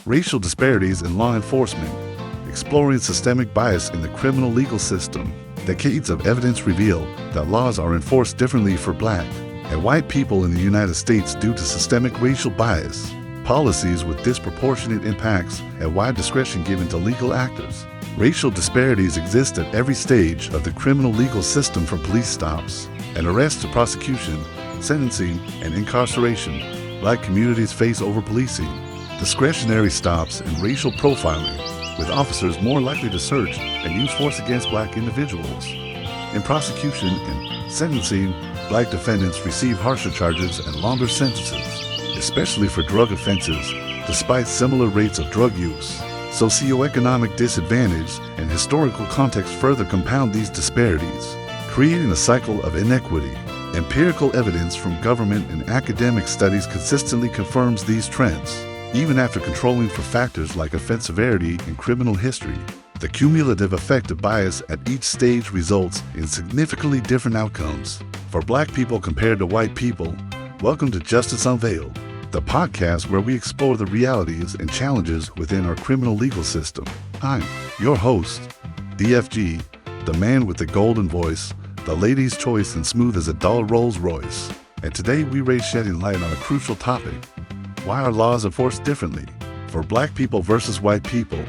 Racial disparities in law enforcement, exploring systemic bias in the criminal legal system. Decades of evidence reveal that laws are enforced differently for Black and white people in the United States due to systemic racial bias, policies with disproportionate impacts, and wide discretion given to legal actors. Racial disparities exist at every stage of the criminal legal system, from police stops and arrest to prosecution, sentencing, and incarceration. Black communities face over-policing, discretionary stops, and racial profiling, with officers more likely to search and use force against Black individuals. In prosecution and sentencing, Black defendants receive harsher charges and longer sentences, especially for drug offenses, despite similar rates of drug use. Socioeconomic disadvantage and historical context further compound these disparities, creating a cycle of inequity. Empirical evidence from government and academic studies consistently confirms these trends. Even after controlling for factors like offense severity and criminal history, the cumulative effect of bias at each stage results in significantly different outcomes. For Black people compared to white people, welcome to Justice Unveiled, the podcast where we explore the realities and challenges within our criminal legal system. I'm your host, DFG, the man with the golden voice, the lady's choice, and smooth as a dull Rolls Royce. And today we raise shedding light on a crucial topic: why are laws enforced differently for Black people versus white people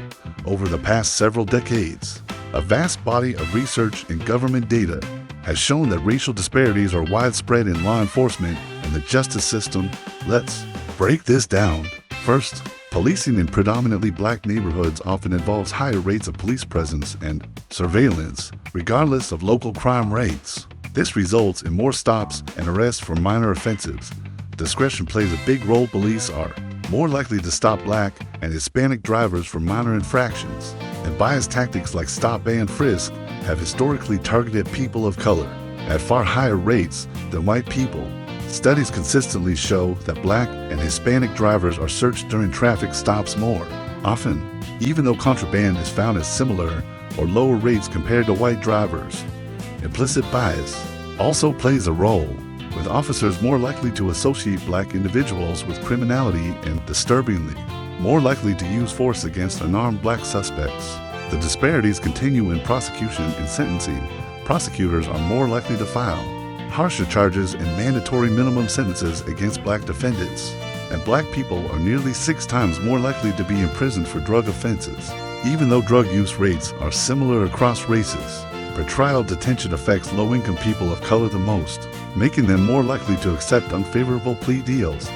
over the past several decades? A vast body of research and government data has shown that racial disparities are widespread in law enforcement and the justice system. Let's break this down. First, policing in predominantly Black neighborhoods often involves higher rates of police presence and surveillance, regardless of local crime rates. This results in more stops and arrests for minor offenses. Discretion plays a big role. Police are more likely to stop Black and Hispanic drivers for minor infractions, and bias tactics like stop and frisk have historically targeted people of color at far higher rates than white people. Studies consistently show that Black and Hispanic drivers are searched during traffic stops more often, even though contraband is found at similar or lower rates compared to white drivers. Implicit bias also plays a role, with officers more likely to associate Black individuals with criminality and, disturbingly, more likely to use force against unarmed Black suspects. The disparities continue in prosecution and sentencing. Prosecutors are more likely to file harsher charges and mandatory minimum sentences against Black defendants, and Black people are nearly 6 times more likely to be imprisoned for drug offenses. Even though drug use rates are similar across races, pretrial detention affects low-income people of color the most, making them more likely to accept unfavorable plea deals.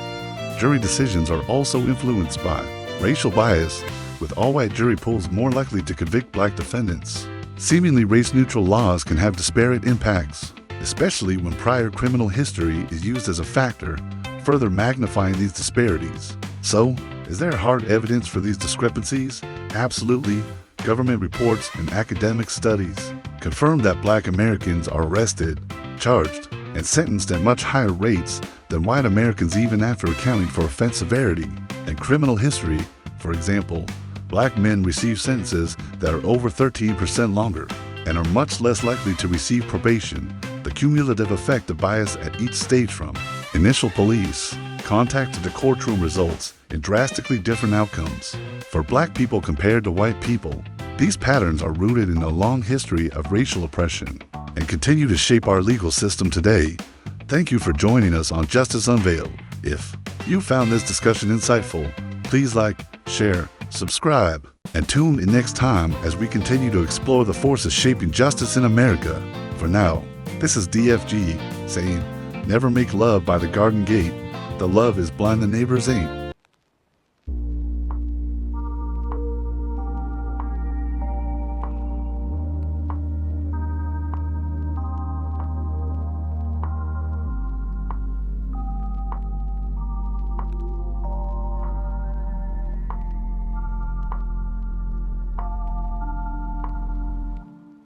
Jury decisions are also influenced by racial bias, with all-white jury pools more likely to convict Black defendants. Seemingly race-neutral laws can have disparate impacts, especially when prior criminal history is used as a factor, further magnifying these disparities. So, is there hard evidence for these discrepancies? Absolutely. Government reports and academic studies confirm that Black Americans are arrested, charged, and sentenced at much higher rates than white Americans, even after accounting for offense severity and criminal history. For example, Black men receive sentences that are over 13% longer and are much less likely to receive probation. The cumulative effect of bias at each stage, from initial police contact to the courtroom, results in drastically different outcomes for Black people compared to white people. These patterns are rooted in a long history of racial oppression and continue to shape our legal system today. Thank you for joining us on Justice Unveiled. If you found this discussion insightful, please like, share, subscribe, and tune in next time as we continue to explore the forces shaping justice in America. For now, this is DFG saying, never make love by the garden gate. The love is blind, the neighbors ain't.